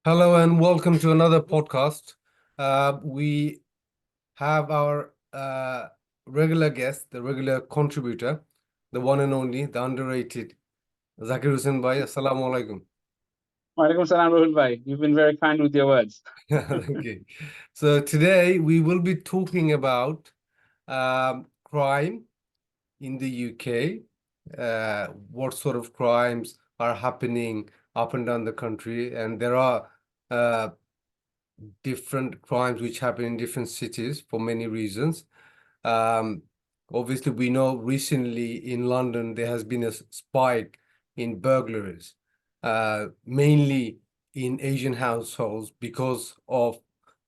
Hello and welcome to another podcast. We have our regular guest, the regular contributor, the one and only, the underrated Zakir Hussain bhai. Assalamu alaikum. Walaikum salam, Ruhul bhai. You've been very kind with your words. Thank you. So today we will be talking about crime in the UK. What sort of crimes are happening up and down the country, and there are uh, different crimes which happen in different cities for many reasons. Um, Obviously, we know recently in London there has been a spike in burglaries, mainly in Asian households because of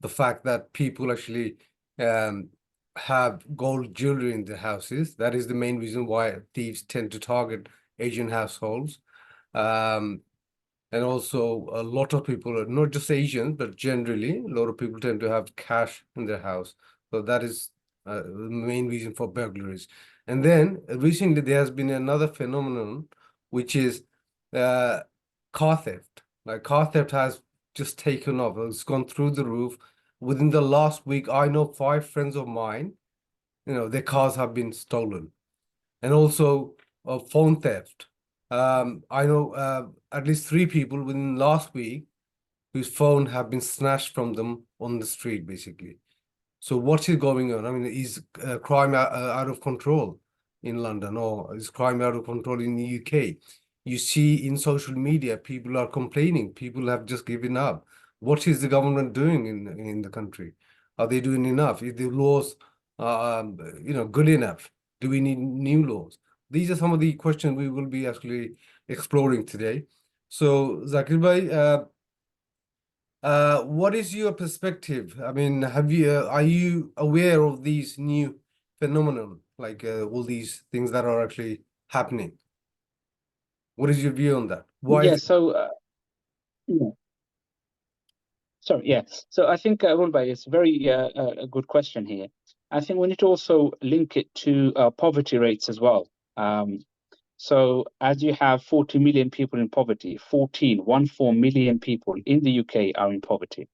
the fact that people actually um, have gold jewelry in their houses. That is the main reason why thieves tend to target Asian households. Um, and also, a lot of people, not just Asians, but generally, a lot of people tend to have cash in their house. So that is the main reason for burglaries. And then recently, there has been another phenomenon, which is uh, car theft. Like car theft has just taken off. It's gone through the roof. Within the last week, I know five friends of mine, their cars have been stolen, and also phone theft. I know at least three people within last week whose phone have been snatched from them on the street, basically. So what is going on? I mean, is crime out of control in London, or is crime out of control in the UK? You see in social media, people are complaining. People have just given up. What is the government doing in the country? Are they doing enough? Is the laws, good enough? Do we need new laws? These are some of the questions we will be actually exploring today. So, Zakir bhai, what is your perspective? I mean, are you aware of these new phenomenon, like all these things that are actually happening? What is your view on that? Why Yeah, is it? so yeah, sorry, yeah. So I think Ruhul bhai, it's very a good question here. I think we need to also link it to poverty rates as well. Um, so as you have 40 million people in poverty, 4 million people in the UK are in poverty.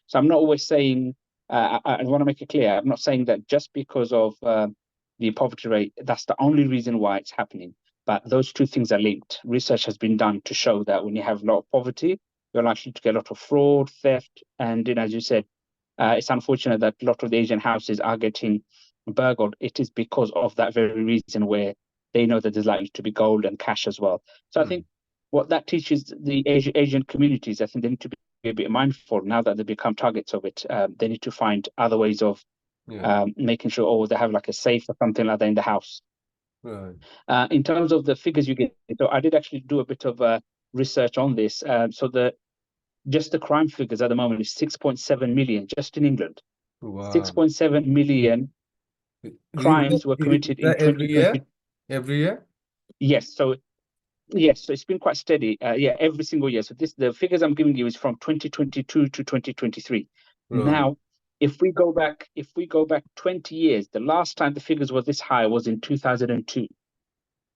So I'm not always saying, I want to make it clear, I'm not saying that just because of the poverty rate, that's the only reason why it's happening. But those two things are linked. Research has been done to show that when you have a lot of poverty, you're likely to get a lot of fraud, theft, and as you said, it's unfortunate that a lot of the Asian houses are getting burgled. It is because of that very reason where they know that there's likely to be gold and cash as well. So I Hmm. think what that teaches the Asian communities, I think they need to be a bit mindful now that they become targets of it. They need to find other ways of Yeah, making sure, oh, they have like a safe or something like that in the house. right. In terms of the figures you get, so I did actually do a bit of research on this. So just the crime figures at the moment is 6.7 million just in England. Wow. 6.7 million crimes were Is committed in that every year? 2020. Every year? Yes, so yes, so it's been quite steady. Yeah, every single year. So the figures I'm giving you is from 2022 to 2023. Right, Now, if we go back 20 years, the last time the figures were this high was in 2002.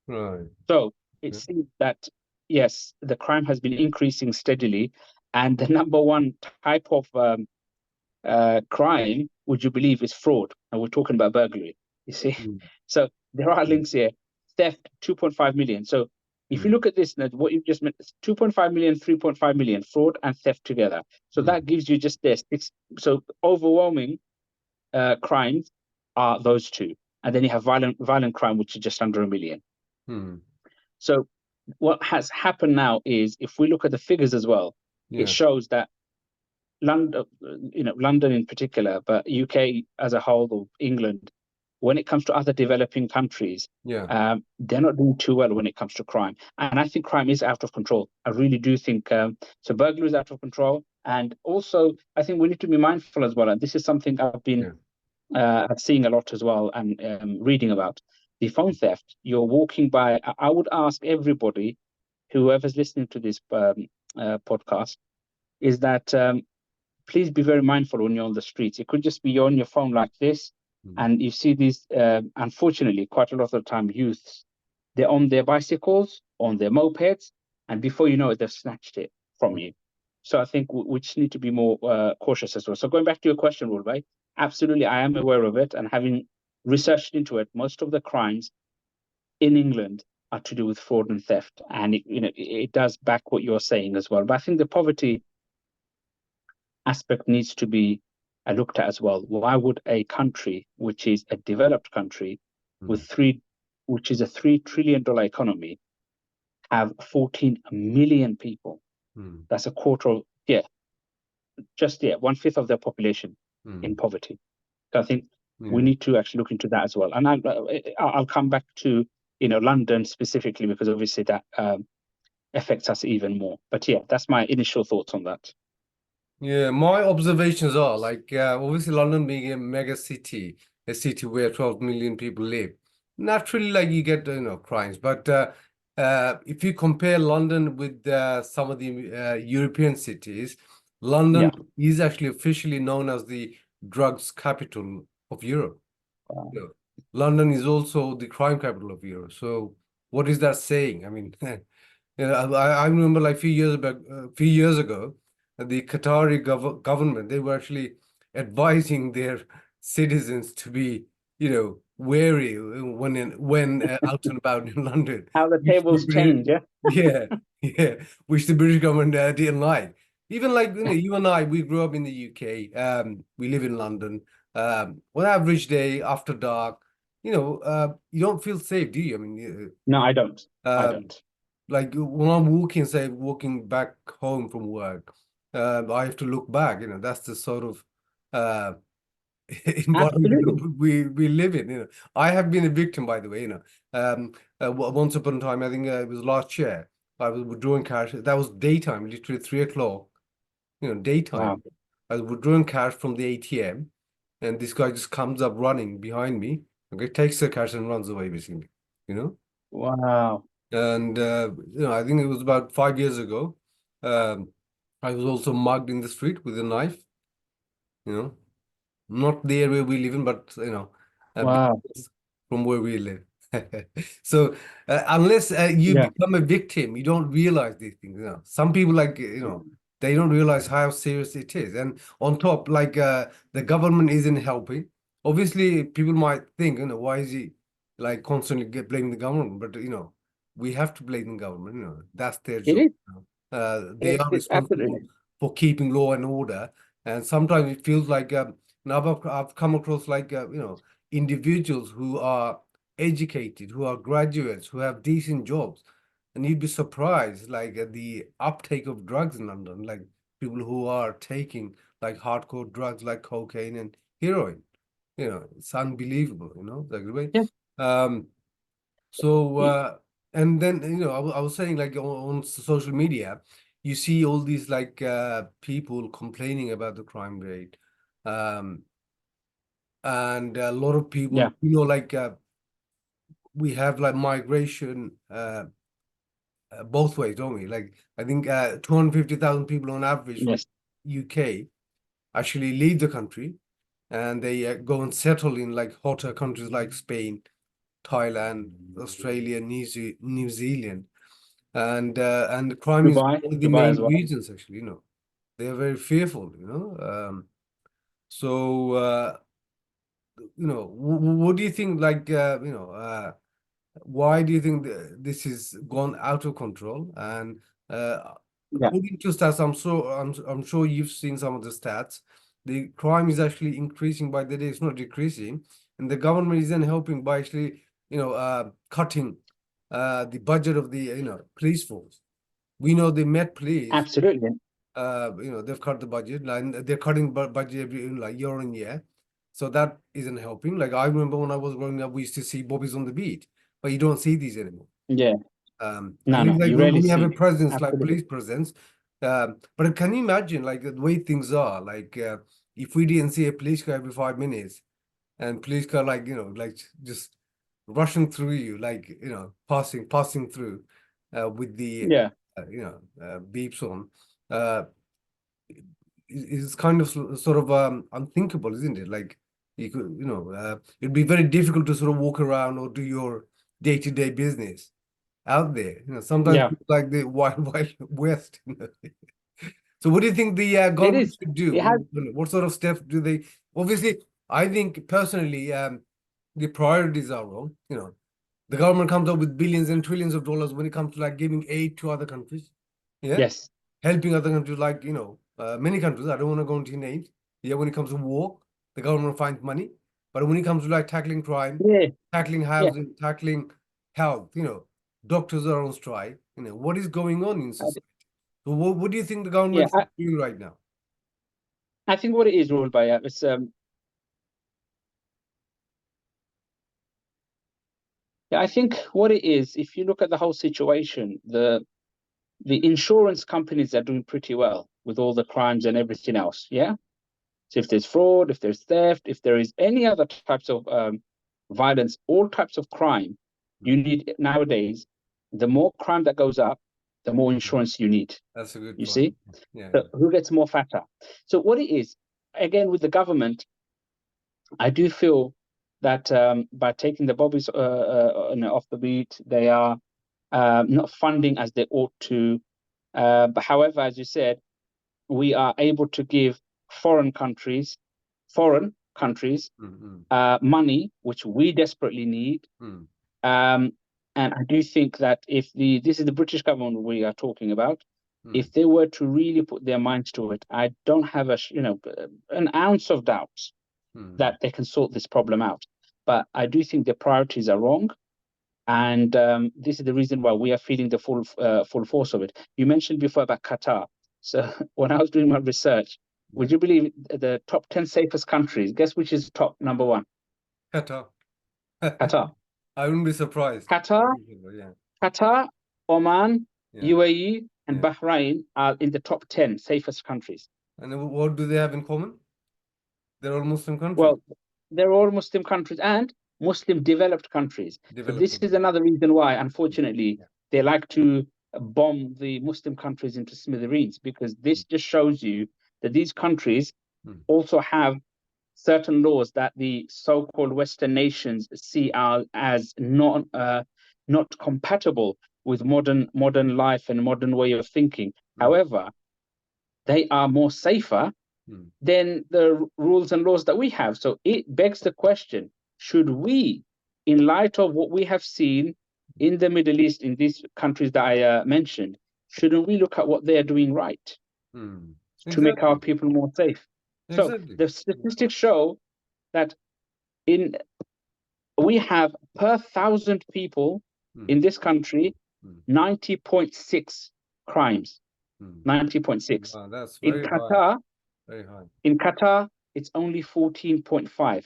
right. So it Yeah. seems that yes, the crime has been increasing steadily, and the number one type of crime, would you believe, is fraud, and we're talking about burglary. You see, Mm, so there are mm, links here. Theft, 2.5 million. So if you mm, look at this, what you just meant, 2.5 million, 3.5 million, fraud and theft together. So mm, that gives you just this. So overwhelming crimes are those two, and then you have violent crime, which is just under a million. mm. So what has happened now is, if we look at the figures as well, it Yeah, shows that London, London in particular, but UK as a whole, or England, when it comes to other developing countries, yeah, they're not doing too well when it comes to crime. And I think crime is out of control. I really do think so. Burglary is out of control, and also I think we need to be mindful as well. And this is something I've been yeah. seeing a lot as well, and reading about the phone theft. You're walking by. I would ask everybody, whoever's listening to this podcast, is that please be very mindful when you're on the streets. It could just be you're on your phone like this, Mm, and you see these, unfortunately, quite a lot of the time, youths, they're on their bicycles, on their mopeds, and before you know it, they've snatched it from mm, you. So I think we just need to be more cautious as well. So going back to your question, Ruhul, absolutely, I am aware of it, and having researched into it, most of the crimes in England are to do with fraud and theft, and it does back what you're saying as well. But I think the poverty aspect needs to be looked at as well. Why would a country which is a developed country with which is a $3 trillion economy, have 14 million people? That's a quarter of, just 1/5 of their population in poverty. So I think we need to actually look into that as well. And I'll come back to London specifically, because obviously that affects us even more. But yeah, that's my initial thoughts on that. Yeah, my observations are like obviously London being a mega city, a city where 12 million people live, naturally like you get crimes. But if you compare London with some of the European cities, London Yeah. is actually officially known as the drugs capital of Europe. Wow. You know, London is also the crime capital of Europe. So what is that saying? I mean, I remember like a few years ago, the Qatari government, they were actually advising their citizens to be, wary when out and about in London, How the which the tables change, yeah? yeah, yeah, which the British government didn't like. Even like you and I, we grew up in the UK. We live in London. On average day after dark, you don't feel safe, do you? I mean, No, I don't. I uh, don't. like when I'm walking back home from work, I have to look back. That's the sort of uh, environment Absolutely. we live in. I have been a victim, by the way. Once upon a time, I think it was last year, I was withdrawing cash. That was daytime, literally 3 o'clock. Daytime. Wow. I was withdrawing cash from the ATM, and this guy just comes up running behind me. Okay, takes the cash and runs away, basically. You know. Wow. And I think it was about 5 years ago. Um, I was also mugged in the street with a knife. You know, not the area we live in, but a bit Wow. from where we live. So unless you Yeah. become a victim, you don't realize these things. Some people like they don't realize how serious it is. And on top, like the government isn't helping. Obviously, people might think, why is he like constantly blaming the government? But we have to blame the government. That's their It job. is. They are responsible Absolutely. for keeping law and order. And sometimes it feels like now I've come across like individuals who are educated, who are graduates, who have decent jobs, and you'd be surprised like at the uptake of drugs in London, like people who are taking like hardcore drugs like cocaine and heroin. It's unbelievable. Like the way. Yeah. Um, so, Y- and then, I was saying like on social media, you see all these like people complaining about the crime rate. Um, and a lot of Yeah. people, like we have like migration both ways, don't we? Like, I think 250,000 people on average from Yes. UK actually leave the country and they go and settle in like hotter countries like Spain, Thailand, Australia, New Zealand. And crime is Dubai. one of the Dubai as main well. reasons actually, they're very fearful, so what do you think like why do you think this is gone out of control? And Yeah. according to stats, I'm sure you've seen some of the stats. The crime is actually increasing by the day. It's not decreasing, and the government isn't helping by actually, cutting the budget of the police force. We know the Met Police, Absolutely. they've cut the budget, and they're cutting budget every like year on year. So that isn't helping. Like I remember when I was growing up, we used to see bobbies on the beat, but you don't see these anymore. Yeah. I No, think no, like you when rarely we have a see. presence, like Absolutely. police presence, but can you imagine like the way things are? Like if we didn't see a police car every 5 minutes, and police car like like just rushing through you, like passing through, with the Yeah. beeps on. Uh, is kind of sort of unthinkable, isn't it? Like you could, it'd be very difficult to sort of walk around or do your day-to-day business out there. Sometimes Yeah. it's like the wild, wild west. So what do you think the It government is. should It has. do? What sort of steps do they? Obviously, I think personally, the priorities are wrong. The government comes up with billions and trillions of dollars when it comes to like giving aid to other countries. Yeah, Yes. helping other countries like many countries. I don't want to go into names. Yeah, when it comes to war, the government finds money, but when it comes to like tackling crime, Yeah. tackling Yeah. housing, tackling health, doctors are on strike. What is going on in society? So what do you think the Yeah. government is doing right now? I think what it is, ruled by it's yeah, I think what it is, if you look at the whole situation, the insurance companies are doing pretty well with all the crimes and everything else. Yeah. So if there's fraud, if there's theft, if there is any other types of violence, all types of crime, you need nowadays, the more crime that goes up, the more insurance you need. That's a good You point. see? Yeah, So yeah. who gets more fatter? So what it is, again, with the government, I do feel that by taking the bobbies off the beat, they are not funding as they ought to. But however, as you said, we are able to give foreign countries Mm, money, which we desperately need. mm, Um, and I do think that if this is the British government we are talking about, mm, if they were to really put their minds to it, I don't have an ounce of doubt mm, that they can sort this problem out. But I do think the priorities are wrong. And this is the reason why we are feeling the full force of it. You mentioned before about Qatar. So when I was doing my research, yeah. would you believe the top 10 safest countries? Guess which is top number one? Qatar. Qatar. I wouldn't be surprised. Qatar, Yeah, Qatar, Oman, yeah, UAE, and yeah. Bahrain are in the top 10 safest countries. And what do they have in common? They're all Muslim countries, Well, they're all Muslim countries and Muslim developed countries. So developed this is countries. another reason why, unfortunately, Yeah. they like to bomb the Muslim countries into smithereens, because Mm, this just shows you that these countries mm, also have certain laws that the so-called Western nations see as not compatible with modern life and modern way of thinking. mm, However, they are more safer mm, than the rules and laws that we have. So it begs the question, should we, in light of what we have seen in the Middle East, in these countries that I mentioned, shouldn't we look at what they are doing right mm. to make our Exactly. people more safe? So Exactly. the statistics show that in we have per thousand people Mm, in this country mm, 90.6 crimes. mm. 90.6. Wow, that's In very high. Qatar, Very high. in Qatar, it's only 14.5.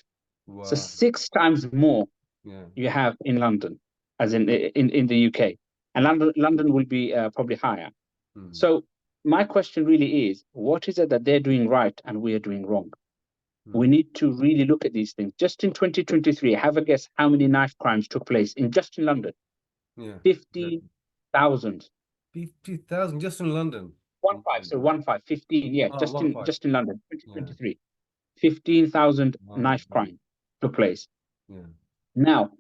So Wow. 6 times more Yeah. you have in London, as in the UK, and London will be probably higher. Mm, So my question really is, what is it that they're doing right and we are doing wrong? We mm. need to really look at these things. Just in 2023, have a guess how many knife crimes took place in just in London? Yeah. Exactly. 50,000. 50,000 just in London. One Oh five, my so God. 1 5, 15, yeah, Oh, one five. just in London, Yeah. 2023. 15,000 Wow. knife crime took place. Yeah. Now,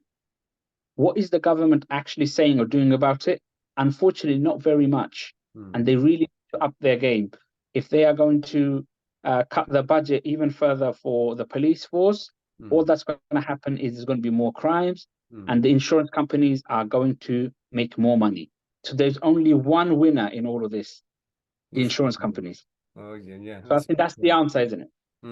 what is the government actually saying or doing about it? Unfortunately, not very much. And Mm, they really need to up their game. If they are going to cut the budget even further for the police force, all mm, that's going to happen is there's going to be more crimes, mm. and the insurance companies are going to make more money. So there's only one winner in all of this, the Insurance insurance company. companies. Oh, yeah, yeah. So I That's think good that's the point. answer, isn't it? Yeah.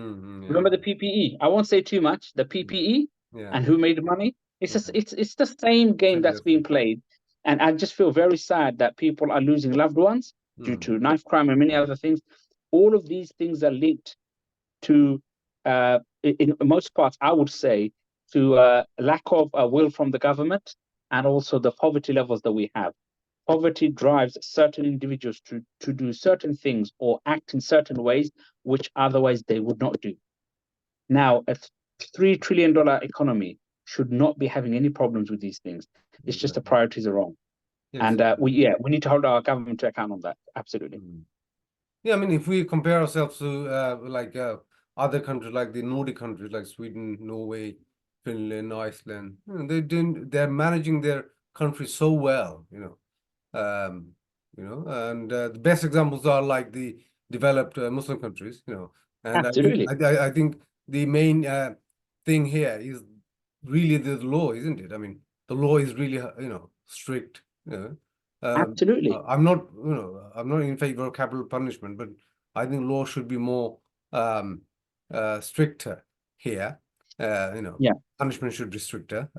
Remember the PPE? I won't say too much. The Mm, PPE yeah. and who made money. It's Yeah. just it's the same game Exactly. that's That's it. being played, and I just feel very sad that people are losing loved ones due Mm, to knife crime and many other things. All of these things are linked to, in most parts, I would say, to lack of will from the government and also the poverty levels that we have. Poverty drives certain individuals to do certain things or act in certain ways which otherwise they would not do. Now, a $3 trillion economy should not be having any problems with these things. It's just the exactly. priorities are wrong. Yeah, And exactly. we need to hold our government to account on that. Absolutely. Mm. Yeah, I mean, if we compare ourselves to other countries like the Nordic countries like Sweden, Norway, Finland, Iceland, they're managing their country so well. And the best examples are like the developed Muslim countries, and Absolutely. I think the main thing here is really the law, isn't it? I mean, the law is really, strict, Absolutely. I'm not in favor of capital punishment, but I think law should be more stricter here. Yeah. Punishment should be stricter.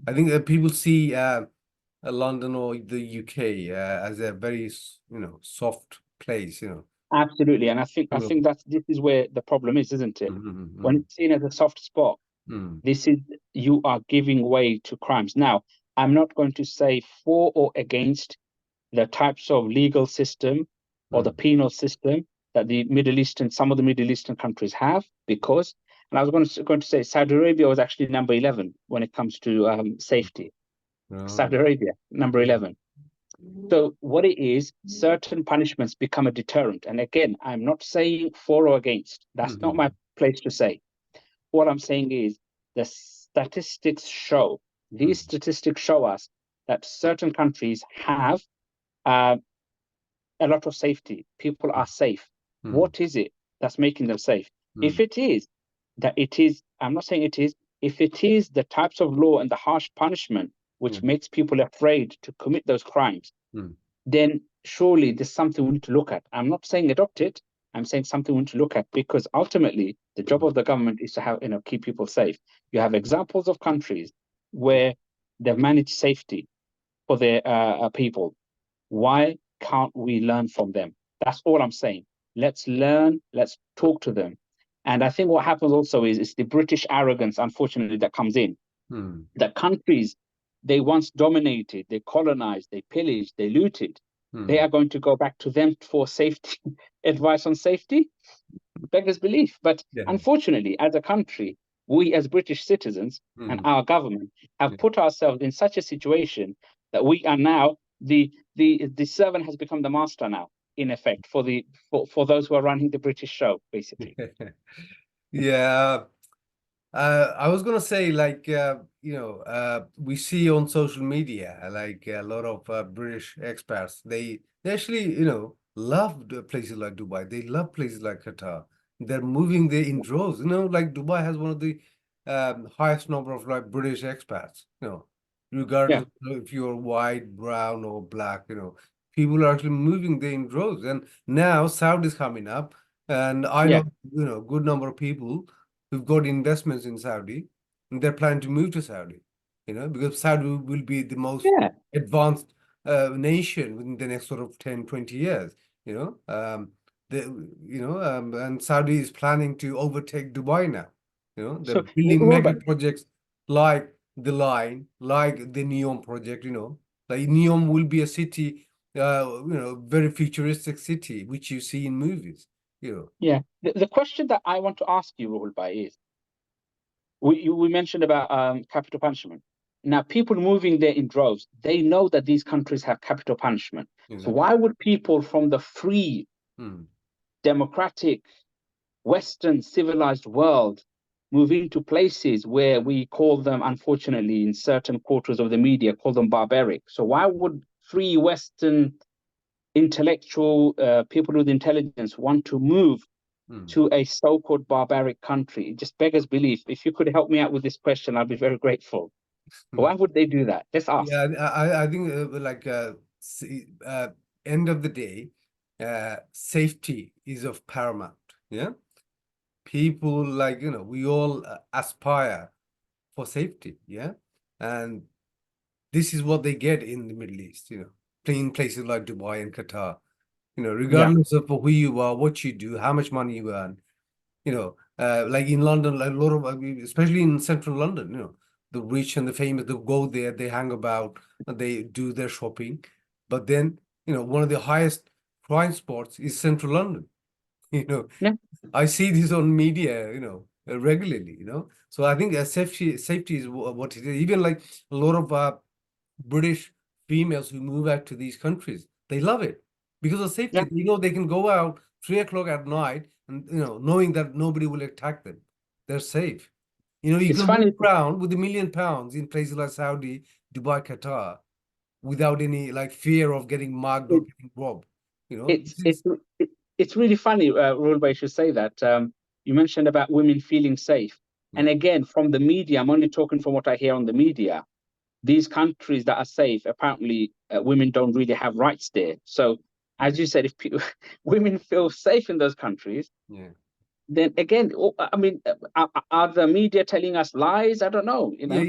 I think that people see London or the UK as a very, soft place, Absolutely. And I think this is where the problem is, isn't it? When Mm, it's seen as a soft spot, mm, this is you are giving way to crimes. Now, I'm not going to say for or against the types of legal system or the mm, penal system that some of the Middle Eastern countries have, because, and I was going to say Saudi Arabia was actually number 11 when it comes to mm. safety. Oh, Saudi Arabia, number mm, 11. So what it is, certain punishments become a deterrent. And again, I'm not saying for or against. That's not my mm, place to say. What I'm saying is the these mm, statistics show us that certain countries have uh, a lot of safety. People are safe. mm, What is it that's making them safe? If mm, it is I'm not saying it is, if it is the types of law and the harsh punishment which mm, makes people afraid to commit those crimes, mm, then surely there's something we need to look at. I'm not saying adopt it. I'm saying something we need to look at, because ultimately the job mm, of the government is to have, keep people safe. You have examples of countries where they've managed safety for their people. Why can't we learn from them? That's all I'm saying. Let's learn. Let's talk to them. And I think what happens also is it's the British arrogance, unfortunately, that comes in. mm, The countries they once dominated, they colonized, they pillaged, they looted, they mm. are going to go back to them for safety, advice on safety, beggars belief. But Yeah. unfortunately, as a country, we as British citizens and Mm, our government have yeah. put ourselves in such a situation that we are now the servant has become the master now, in effect, for those who are running the British show, basically. Yeah. I was gonna say, like, we see on social media, like a lot of British expats. They actually, love the places like Dubai. They love places like Qatar. They're moving there in droves. Like Dubai has one of the highest number of like British expats. Yeah, Regardless of if you're white, brown, or black. People are actually moving there in droves. And now Saudi is coming up, and I yeah, know, good number of people who've got investments in Saudi, and they're planning to move to Saudi, because Saudi will be the most yeah. advanced nation within the next sort of 10, 20 years, the, and Saudi is planning to overtake Dubai now. They're So, building mega Robert, projects like the Line, like the Neom project, like Neom will be a city, very futuristic city, which you see in movies, you know. yeah, the question that I want to ask you, Ruhul, is we mentioned about capital punishment. Now, people moving there in droves, they know that these countries have capital punishment. So Exactly. why would people from the free, Hmm. democratic, Western civilized world move into places where we call them, unfortunately, in certain quarters of the media, call them barbaric? So why would free Western intellectual people with intelligence want to move Hmm. to a so-called barbaric country? It just beggars belief. If you could help me out with this question, I'd be very grateful. Hmm. Why would they do that? Let's ask. Yeah, I think like end of the day, safety is of paramount. Yeah, people like we all aspire for safety. Yeah, and this is what they get in the Middle East. Playing places like Dubai and Qatar. Yeah, Regardless of who you are, what you do, how much money you earn. Like in London, like a lot of, I mean, especially in central London, the rich and the famous, they go there, they hang about, and they do their shopping. But then, one of the highest crime spots is central London. You know, yeah, I see this on media, regularly, So I think safety is what it is. Even like a lot of British females who move out to these countries, they love it because of safety. yeah. They know they can go out 3 o'clock at night and knowing that nobody will attack them. They're safe. You It's can move funny. around with £1 million in places like Saudi, Dubai, Qatar, without any like fear of getting mugged or It, getting robbed. it's This it's is it's it's really funny, Ruhul, you should say that. You mentioned about women feeling safe. And Yeah. again, from the media, I'm only talking from what I hear on the media. These countries that are safe, apparently, women don't really have rights there. So, as you said, if women feel safe in those countries, Yeah. then again, I mean, are the media telling us lies? I don't know, you Yeah,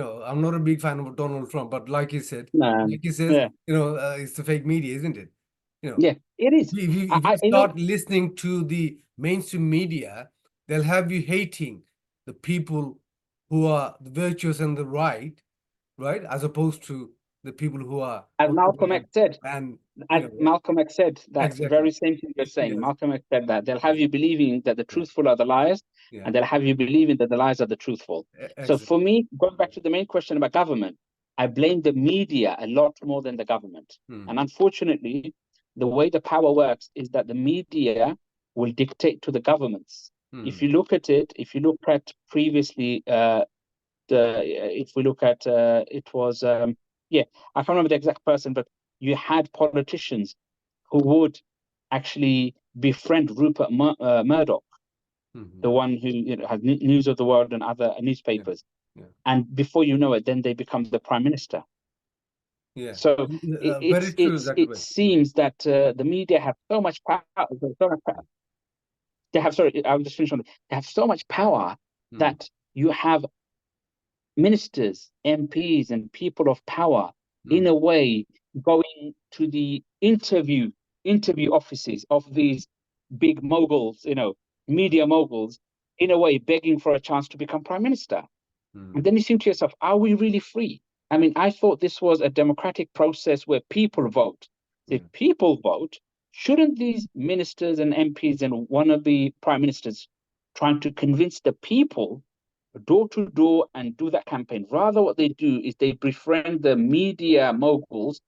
know. I'm not a big fan of Donald Trump, but like he said, like he says, Yeah, it's the fake media, isn't it? You know, yeah, it is. if you start listening to the mainstream media, they'll have you hating the people who are the virtuous and the right, as opposed to the people who are As on the Malcolm X said, and as Malcolm X said, that exactly. very same thing you're saying. Yes, Malcolm X said that they'll have yes, you believing that the yeah, truthful are the liars, yeah, and they'll have you believing that the liars are the truthful. So for exactly. me, going back to the main question about government, I blame the media a lot more than the government. Hmm. And unfortunately, the way the power works is that the media will dictate to the governments. If Hmm. you look at it, if you look at previously, if we look at it was yeah, I can't remember the exact person, but you had politicians who would actually befriend Murdoch, Hmm. the one who has News of the World and other Yeah, newspapers, yeah, and before you know it, then they become the prime minister. yeah. So Very true, it Zakir. seems that the media have so much power. So much power. They have sorry, I'll just finish on. They have so much power Hmm. that you have ministers, MPs, and people of power, Hmm. in a way, going to the interview offices of these big moguls, media moguls, in a way, begging for a chance to become prime minister. And Hmm. then you think to yourself, are we really free? I mean, I thought this was a democratic process where people vote. If Yeah, people vote, shouldn't these ministers and MPs and wannabe prime ministers trying to convince the people door to door and do that campaign? Rather, what they do is they befriend the media moguls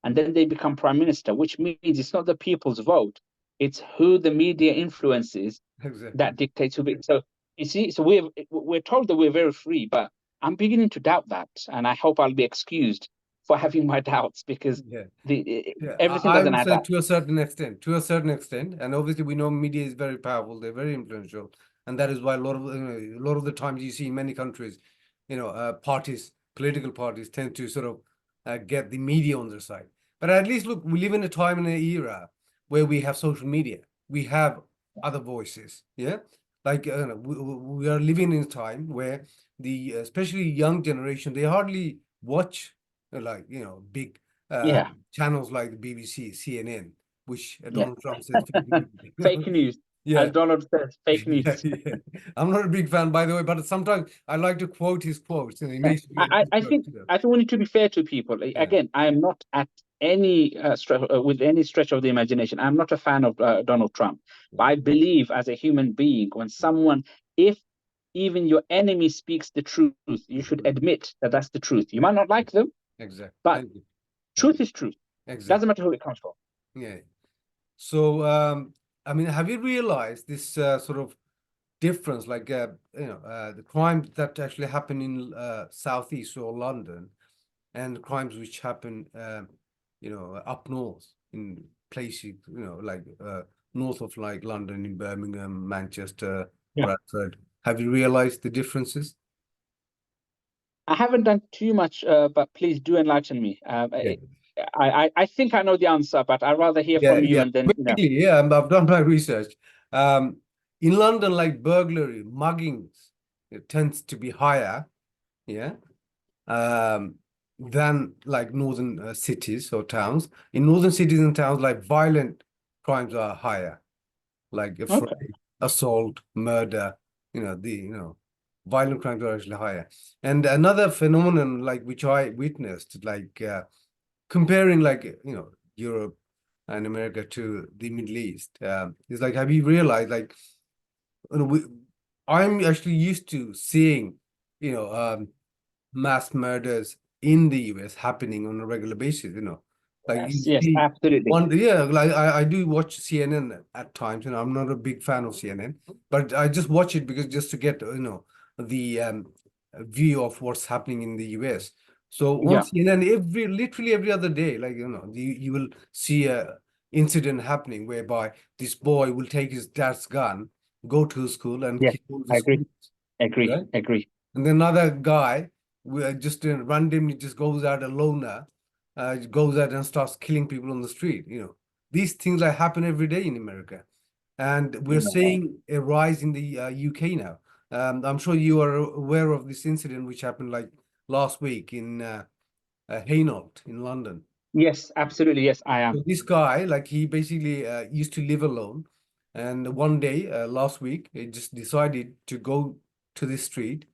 and hmm. then they become prime minister, which means it's not the people's vote, it's who the media influences Exactly. that dictates who. So you see, so we're told that we're very free, but I'm beginning to doubt that, and I hope I'll be excused for having my doubts because Yeah. Yeah, everything I doesn't would add say up. to a certain extent, and obviously we know media is very powerful, they're very influential, and that is why a lot of the times you see in many countries, political parties tend to sort of get the media on their side. But at least look, we live in a time and an era where we have social media, we have other voices, yeah, like we are living in a time where the especially young generation they hardly watch big uh, Yeah, channels like the BBC, CNN, which yeah. Donald Trump says fake news. Fake news, Yeah, as Donald says, fake yeah, news. yeah. I'm not a big fan, by the way, but sometimes I like to quote his quotes. He makes me I, good I quotes, think I think we need to be fair to people. Yeah, Again, I am not at any with any stretch of the imagination. I'm not a fan of Donald Trump, but yeah, I believe as a human being, when someone, if even your enemy speaks the truth, you should mhm. admit that that's the truth. You might not like them, Exactly. but Thank you. Thank truth you. is truth. Doesn't Exactly. matter who it comes from. Yeah. So, I mean, have you realized this sort of difference, like the crimes that actually happen in southeast or London, and crimes which happen, up north in places, like north of like London, in Birmingham, Manchester, Yeah. Bradford. Have you realized the differences? I haven't done too much, but please do enlighten me. Yeah. I think I know the answer, but I'd rather hear Yeah, from you yeah. and then, Basically, yeah, I've done my research. Um, in London, like burglary, muggings, it tends to be higher, yeah, um, than like northern cities or towns. In northern cities and towns, like violent crimes are higher, like okay. assault, murder. Violent crimes are actually higher. And another phenomenon, like which I witnessed, like comparing, like Europe and America to the Middle East, is like, have you realized, like, I'm actually used to seeing, you know, um, mass murders in the US happening on a regular basis, like you Yes, yes, see absolutely. one, yeah, like I do watch CNN at times, I'm not a big fan of CNN, but I just watch it because just to get, the view of what's happening in the US. So on Yeah. CNN, literally every other day, like, you will see a incident happening whereby this boy will take his dad's gun, go to school and Yes, kill all the I agree. students, Agree. right? Agree. And then another guy just randomly just goes out alone, goes out and starts killing people on the street. These things like happen every day in America, and we're Yeah. seeing a rise in the UK now. I'm sure you are aware of this incident which happened like last week in Hainault in London. Yes, absolutely. Yes, I am. So this guy, like he basically used to live alone, and one day last week, he just decided to go to the street,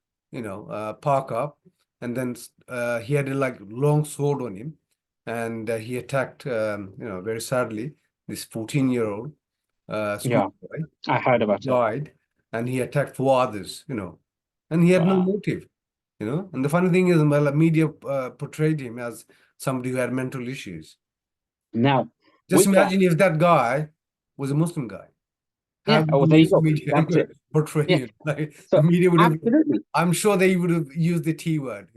park up, and then he had a like long sword on him, and he attacked, very sadly, this 14-year-old Yeah, schoolboy I heard about it. died, and he attacked four others, and he had no Wow. motive, And the funny thing is, well, media portrayed him as somebody who had mental issues. Now, Just with that, imagine if that guy was a Muslim guy. How yeah, would oh, the there you go. media That's it. portray Yeah. him? Like the So media would have, absolutely. I'm sure they would have used the T word.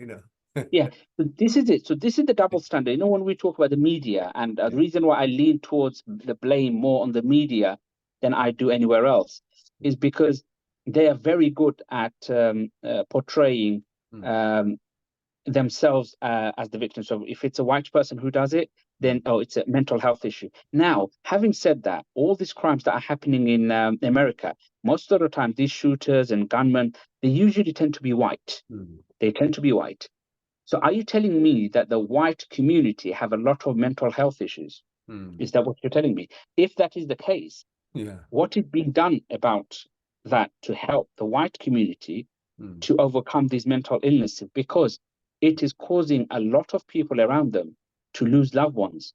Yeah, so this is it. So this is the double standard. When we talk about the media, and the Yeah. reason why I lean towards the blame more on the media than I do anywhere else is because they are very good at portraying Mm, um, themselves as the victim. So if it's a white person who does it, mm, then it's a mental health issue. Now, having said that, all these crimes that are happening in America, most of the time, these shooters and gunmen, they usually tend to be white. mm, They tend to be white. So are you telling me that the white community have a lot of mental health issues? mm. Is that what you're telling me? If that is the case, Yeah. what is being done about that to help the white community Mm, to overcome these mental illnesses? Because it is causing a lot of people around them to lose loved ones.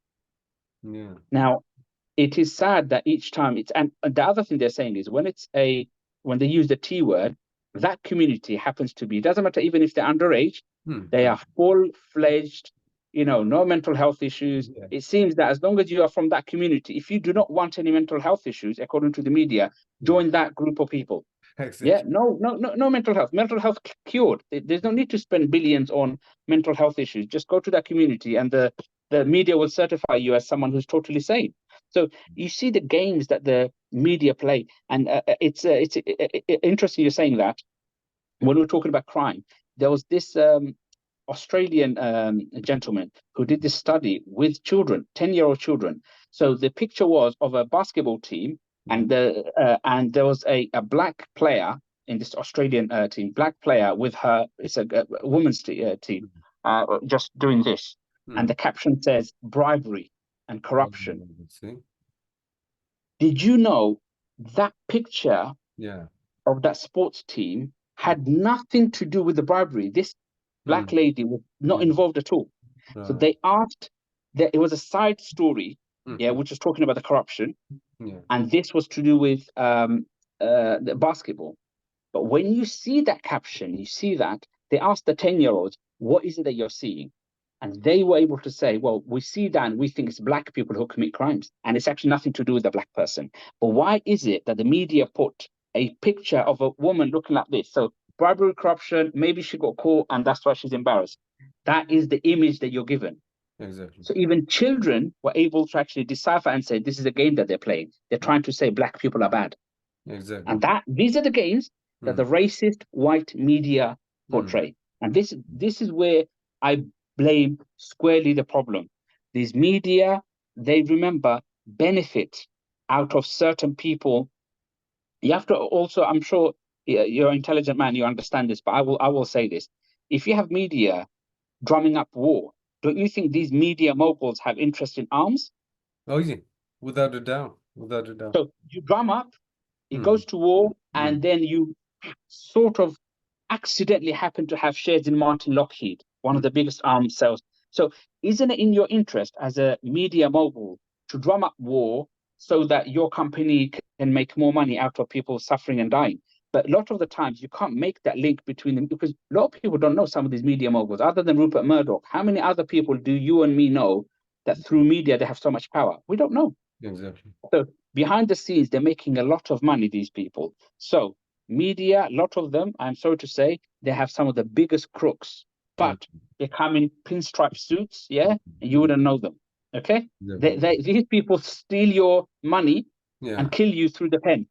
yeah. Now, it is sad that each time and the other thing they're saying is when they use the T word, that community happens to be, it doesn't matter even if they're underage, Mm, they mm. are full-fledged, no mental health issues. Yeah. It seems that as long as you are from that community, if you do not want any mental health issues, according to the media, Mm. join that group of people. Yeah, Exactly. no mental health. Mental health cured. There's no need to spend billions on mental health issues. Just go to that community, and the media will certify you as someone who's totally sane. So you see the games that the media play, and it's interesting you're saying that. When we're talking about crime, there was this Australian gentleman who did this study with children, 10-year-old children. So the picture was of a basketball team, Mm, and there was a black player in this Australian team, black player with her, it's a women's team, mm, just doing this. And mm. the caption says bribery and corruption. See? Did you know that picture Yeah. of that sports team Mm, had nothing to do with the bribery? This black mm, lady was not mm. involved at all. So Right. they asked that it was a side story, yeah, Mhm. which was talking about the corruption, Yeah. and this was to do with the basketball. But when you see that caption, you see that they asked the 10-year-olds, what is it that you're seeing? And they were able to say, well, we see that and we think it's black people who commit crimes. And it's actually nothing to do with the black person. But why is it that the media put a picture of a woman looking like this? So bribery, corruption, maybe she got caught and that's why she's embarrassed. That is the image that you're given. Exactly. So even children were able to actually decipher and say, this is a game that they're playing. They're Mm, trying to say black people are bad. exactly. And these are the games that Mm, the racist white media mm, portray. And this is where I blame squarely the problem. These media, they remember benefit out of certain people. You have to also, I'm sure you're an intelligent man, you understand this, but I will say this. If you have media drumming up war, don't you think these media moguls have interest in arms? oh, yeah. Without a doubt. Without a doubt. So you drum up, it Mm, goes to war, mm, and then you sort of accidentally happen to have shares in Martin Lockheed, one of mm. the biggest arms sales. So, isn't it in your interest as a media mogul to drum up war so that your company can make more money out of people suffering and dying? But a lot of the times, you can't make that link between them because a lot of people don't know some of these media moguls. Other than Rupert Murdoch, how many other people do you and me know that through media they have so much power? We don't know. Exactly. So behind the scenes, they're making a lot of money, these people. So media, a lot of them, I'm sorry to say, they have some of the biggest crooks, Mm, but they come in pinstripe suits, yeah, and you mm. wouldn't know them. Okay, Definitely. these people steal your money Yeah. and kill you through the pen.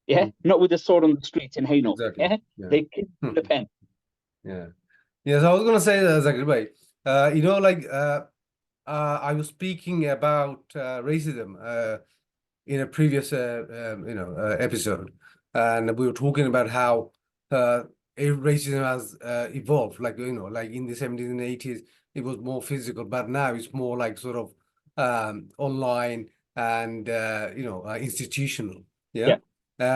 Yeah, not with the sword on the street in Hainaut. Exactly. Yeah, Yeah. they kill you through the pen. Yeah. Yes, I was gonna say, Zakir bhai, like I was speaking about racism in a previous episode, and we were talking about how racism has evolved. Like like in the 70s and 80s, it was more physical, but now it's more like sort of online and institutional. Yeah. Yeah,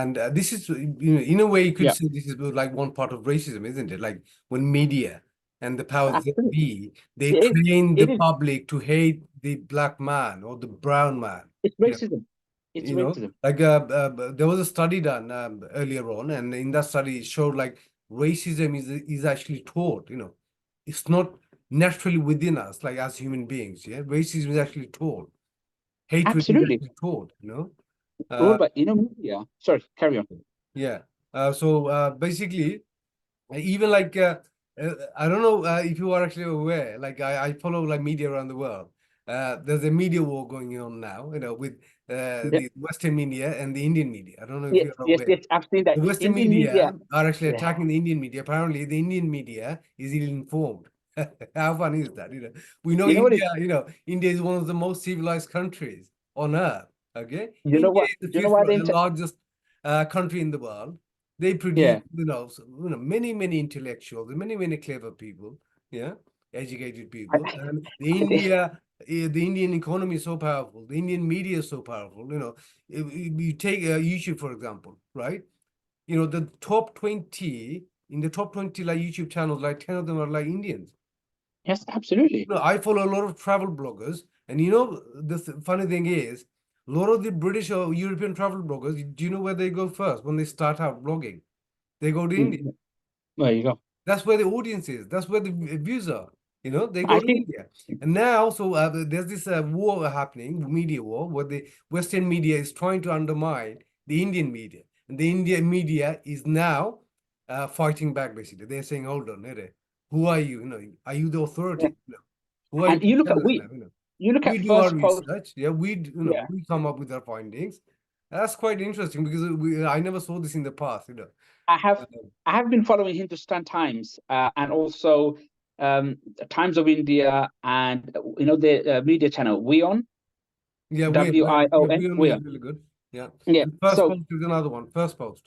And this is, in a way, you could yeah, say this is like one part of racism, isn't it? Like when media and the powers that absolutely. be, they It is. train the It is. public to hate the black man or the brown man. It's racism. It's You know, racism. like there was a study done earlier on, and in that study it showed like racism is actually taught. It's not naturally within us, like as human beings. Yeah, racism is actually taught. Hatred is Absolutely. actually taught. Rule, Uh, but media. Sorry, carry on. yeah. So basically, even like I don't know if you are actually aware, like I follow like media around the world. There's a media war going on now, with Yeah. the Western media and the Indian media. I don't know if Yes, you're yes, aware. yes. I've seen that. The Western Indian media media. are actually Yeah, attacking the Indian media. Apparently, the Indian media is ill-informed. How funny is that? We know you know what it. India, India is one of the most civilized countries on earth. Okay. You know India what? is the You know fifth why they. largest country in the world. They produce, Yeah, many, many intellectuals, many, many clever people, yeah, educated I, people. And the Indian economy is so powerful. The Indian media is so powerful. If you take YouTube, for example, right? The top 20, in the top 20 like YouTube channels, like 10 of them are like Indians. yes, absolutely. I follow a lot of travel bloggers, and the funny thing is, a lot of the British or European travel bloggers, do you know where they go first when they start out blogging? They go to India. Mm, there you go. That's where the audience is. That's where the views are. They go I to think. India. And now, so there's this war happening, media war, where the Western media is trying to undermine the Indian media. And the Indian media is now fighting back, basically. They're saying, hold on, who are you? Are you the Yeah. authority? Who are you And to you look tell at us we. now? You look We at do our first post. research. Yeah, Yeah. we come up with our findings. That's quite interesting because I never saw this in the past. I have Uh, I have been following Hindustan Times and also Times of India and the media channel WION, Yeah, WION, we only is WION. really good. Yeah. Yeah. And first So post is another one. First post.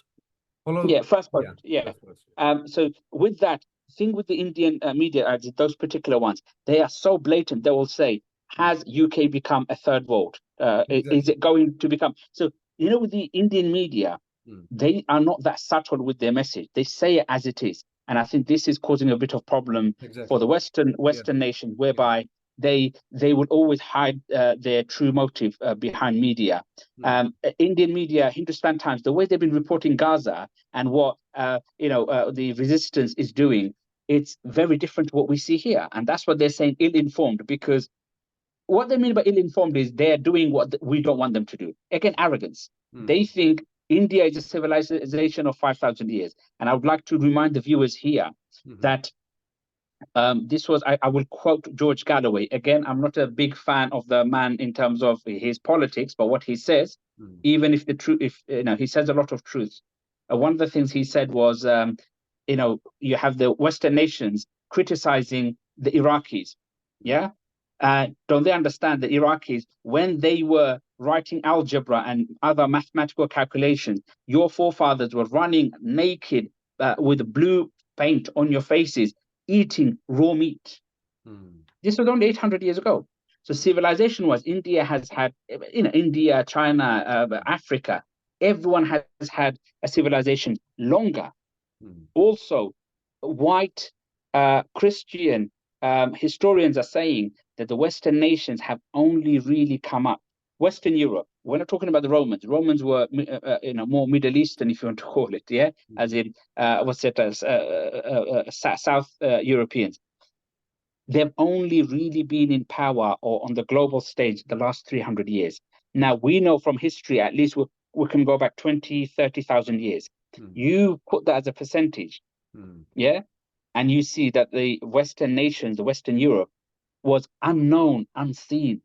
Follow. yeah, first post. Yeah, Yeah. first post. So with that thing with the Indian media ads, those particular ones, they are so blatant. They will say, Mm. "Has UK become a third world? Is Exactly. it going to become?" So with the Indian media, Mm. they are not that subtle with their message. They say it as it is, and I think this is causing a bit of problem for Exactly. the Western Yeah. Western nations, Yeah. whereby they would always hide their true motive behind media. Mm. Indian media, Hindustan Times, the way they've been reporting Gaza and what the resistance is doing, it's very different to what we see here, and that's what they're saying, ill-informed, because what they mean by ill-informed is they're doing what we don't want them to do. Again, arrogance. They Mm. think India is a civilization of 5,000 years. And I would like to remind the viewers here Mm-hmm. that this was, I will quote George Galloway. Again, I'm not a big fan of the man in terms of his politics, but what he says, Mm. even if the truth, if he says a lot of truth. One of the things he said was, you have the Western nations criticizing the Iraqis. Mm. Yeah. Don't they understand the Iraqis, when they were writing algebra and other mathematical calculations, your forefathers were running naked with blue paint on your faces, eating raw meat. Mm. This was only 800 years ago. So civilization was, India has had, India, China, Africa, everyone has had a civilization longer. Mm. Also, white Christian historians are saying that the Western nations have only really come up. Western Europe, we're not talking about the Romans. Romans were, more Middle Eastern, if you want to call it, yeah, as Mm. in what's it as South Europeans. They've only really been in power or on the global stage the last 300 years. Now we know from history, at least we can go back 20, 30,000 years. Mm. You put that as a percentage, Mm. yeah, and you see that the Western nations, the Western Europe, was unknown, unseen.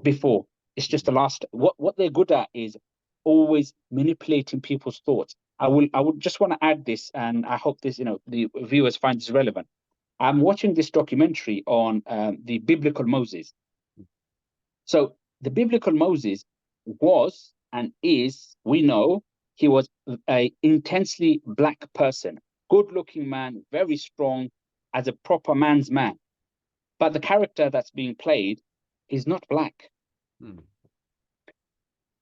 before. It's just the last. What they're good at is always manipulating people's thoughts. I would just want to add this, and I hope this, the viewers find this relevant. I'm watching this documentary on the biblical Moses. So the biblical Moses was and is, we know, he was a intensely black person, good-looking man, very strong, as a proper man's man. But the character that's being played is not black.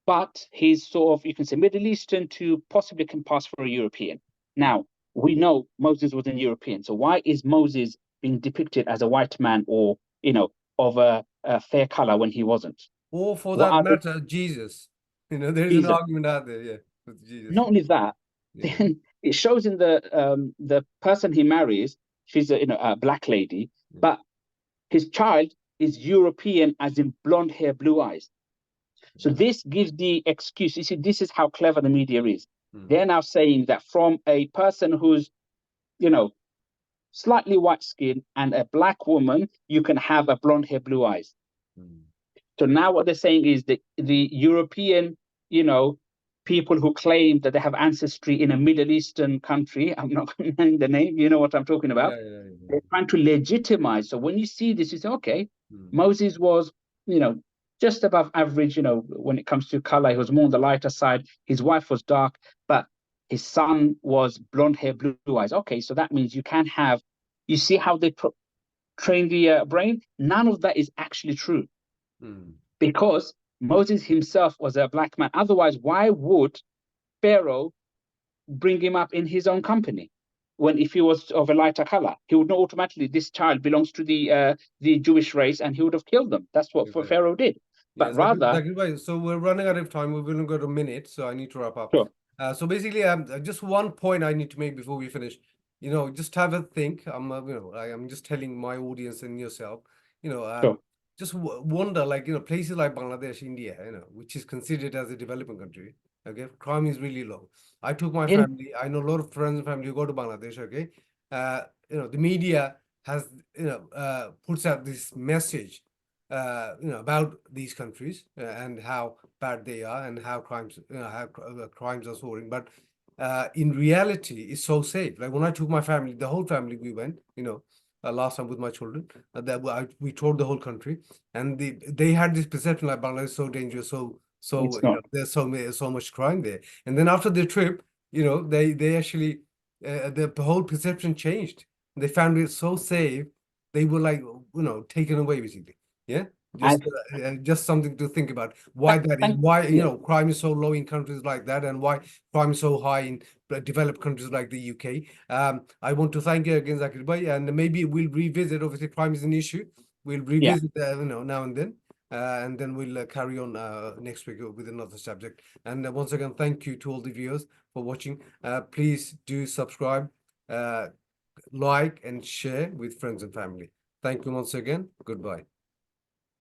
But he's sort of, you can say, Middle Eastern to possibly can pass for a European. Now, we know Moses was a European. So why is Moses being depicted as a white man or, of a fair color when he wasn't? Or for What that are they? matter, Jesus. There is an Jesus. argument out there, yeah, with Jesus. Not only that, Yeah. then it shows in the person he marries, she's a black lady, but his child is European, as in blonde hair, blue eyes. So this gives the excuse. You see, this is how clever the media is. They're now saying that from a person who's, slightly white skin and a black woman, you can have a blonde hair, blue eyes. So now what they're saying is that the European, people who claim that they have ancestry in a Middle Eastern country, I'm not going to name the name, you know what I'm talking about. They're trying to legitimize. So when you see this, you say, okay, Moses was, just above average, when it comes to color. He was more on the lighter side. His wife was dark, but his son was blonde hair, blue eyes. Okay, so that means you can have, you see how they train the brain? None of that is actually true. Because Moses himself was a black man. Otherwise, why would Pharaoh bring him up in his own company? When if he was of a lighter color, he would know automatically this child belongs to the Jewish race, and he would have killed them. That's what Exactly. Pharaoh did. Yeah, But rather, Zakir, so we're running out of time. We've only got a minute, so I need to wrap up. sure, So basically, just one point I need to make before we finish. Just have a think. I'm just telling my audience and yourself. sure, Just wonder, like places like Bangladesh, India, which is considered as a developing country. Okay, crime is really low. I took my in family. I know a lot of friends and family who go to Bangladesh. Okay, the media has puts out this message about these countries and how bad they are and how crimes are soaring. But in reality, it's so safe. Like when I took my family, the whole family, we went, last time with my children, we toured the whole country, and they had this perception like Bangladesh is so dangerous, it's not. there's so much crime there. And then after the trip, they actually the whole perception changed. They found it so safe. They were like, taken away basically. Yeah, And just something to think about. Why that is? thank, Why yeah, crime is so low in countries like that, and why crime is so high in developed countries like the UK. I want to thank you again, Zakir Bhai, and maybe we'll revisit. Obviously, crime is an issue. We'll yeah. revisit, now and then we'll carry on next week with another subject. And once again, thank you to all the viewers for watching. Please do subscribe, like, and share with friends and family. Thank you once again. Goodbye.